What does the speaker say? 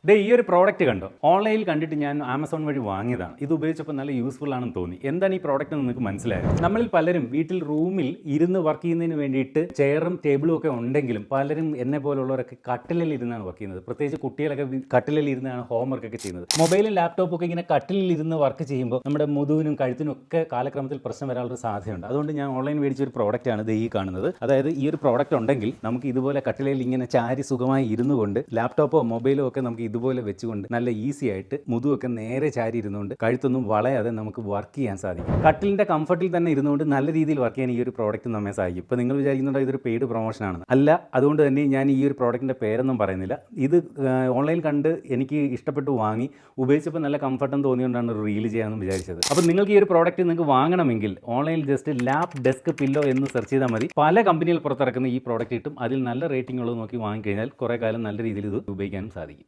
ഈ ഒരു പ്രോഡക്റ്റ് കണ്ടോ, ഓൺലൈനിൽ കണ്ടിട്ട് ഞാൻ ആമസോൺ വഴി വാങ്ങിയതാണ്. ഇത് ഉപയോഗിച്ചപ്പോൾ നല്ല യൂസ്ഫുൾ ആണെന്ന് തോന്നി. എന്താണ് ഈ പ്രോഡക്റ്റ് എന്ന് നിങ്ങൾക്ക് മനസ്സിലായത്? നമ്മളിൽ പലരും വീട്ടിൽ റൂമിൽ ഇരുന്ന് വർക്ക് ചെയ്യുന്നതിന് വേണ്ടിയിട്ട് ചെയറും ടേബിളും ഒക്കെ ഉണ്ടെങ്കിലും പലരും എന്നെ പോലുള്ളവരൊക്കെ കട്ടിലിൽ ഇരുന്നാണ് വർക്ക് ചെയ്യുന്നത്. പ്രത്യേകിച്ച് കുട്ടികളൊക്കെ കട്ടിലിൽ ഇരുന്നാണ് ഹോംവർക്ക് ഒക്കെ ചെയ്യുന്നത്. മൊബൈലും ലാപ്ടോപ്പും ഒക്കെ ഇങ്ങനെ കട്ടിലിൽ ഇരുന്ന് വർക്ക് ചെയ്യുമ്പോൾ നമ്മുടെ മുതുവിനും കഴുത്തിനും ഒക്കെ കാലക്രമത്തിൽ പ്രശ്നം വരാനുള്ള സാധ്യതയുണ്ട്. അതുകൊണ്ട് ഞാൻ ഓൺലൈൻ മേടിച്ച ഒരു പ്രോഡക്റ്റാണ് ഈ കാണുന്നത്. അതായത് ഈ ഒരു പ്രോഡക്റ്റ് ഉണ്ടെങ്കിൽ നമുക്ക് ഇതുപോലെ കട്ടിലിൽ ഇങ്ങനെ ചാരി സുഖമായി ഇരുന്നു കൊണ്ട് ലാപ്ടോപ്പോ മൊബൈലോ ഒക്കെ നമുക്ക് ഇതുപോലെ വെച്ചുകൊണ്ട് നല്ല ഈസി ആയിട്ട് മുതുവൊക്കെ നേരെ ചാരി ഇരുന്നുകൊണ്ട് കഴുത്തൊന്നും വളയാതെ നമുക്ക് വർക്ക് ചെയ്യാൻ സാധിക്കും. കട്ടിലിന്റെ കംഫർട്ടിൽ തന്നെ ഇരുന്നുകൊണ്ട് നല്ല രീതിയിൽ വർക്ക് ചെയ്യാൻ ഈ ഒരു പ്രോഡക്റ്റ് നമ്മെ സഹായിക്കും. ഇപ്പോൾ നിങ്ങൾ വിചാരിക്കുന്നുണ്ടോ ഇതൊരു പെയ്ഡ് പ്രൊമോഷൻ ആണെന്ന്? അല്ല. അതുകൊണ്ട് തന്നെ ഞാൻ ഈ ഒരു പ്രോഡക്റ്റിന്റെ പേരൊന്നും പറയുന്നില്ല. ഇത് ഓൺലൈൻ കണ്ട് എനിക്ക് ഇഷ്ടപ്പെട്ടു വാങ്ങി ഉപയോഗിച്ചപ്പോൾ നല്ല കംഫർട്ടെന്ന് തോന്നിയുകൊണ്ടാണ് ഒരു റീൽ ചെയ്യാമെന്ന് വിചാരിച്ചത്. അപ്പോൾ നിങ്ങൾക്ക് ഈ ഒരു പ്രോഡക്റ്റ് നിങ്ങൾക്ക് വാങ്ങണമെങ്കിൽ ഓൺലൈനിൽ ജസ്റ്റ് ലാപ്പ് ഡെസ്ക് പില്ലോ എന്ന് സെർച്ച് ചെയ്താൽ മതി. പല കമ്പനികൾ പുറത്തിറക്കുന്ന ഈ പ്രോഡക്റ്റ് കിട്ടും. അതിൽ നല്ല റേറ്റിംഗ് ഉള്ളത് നോക്കി വാങ്ങിക്കഴിഞ്ഞാൽ കുറേ കാലം നല്ല രീതിയിൽ ഇത് ഉപയോഗിക്കാനും സാധിക്കും.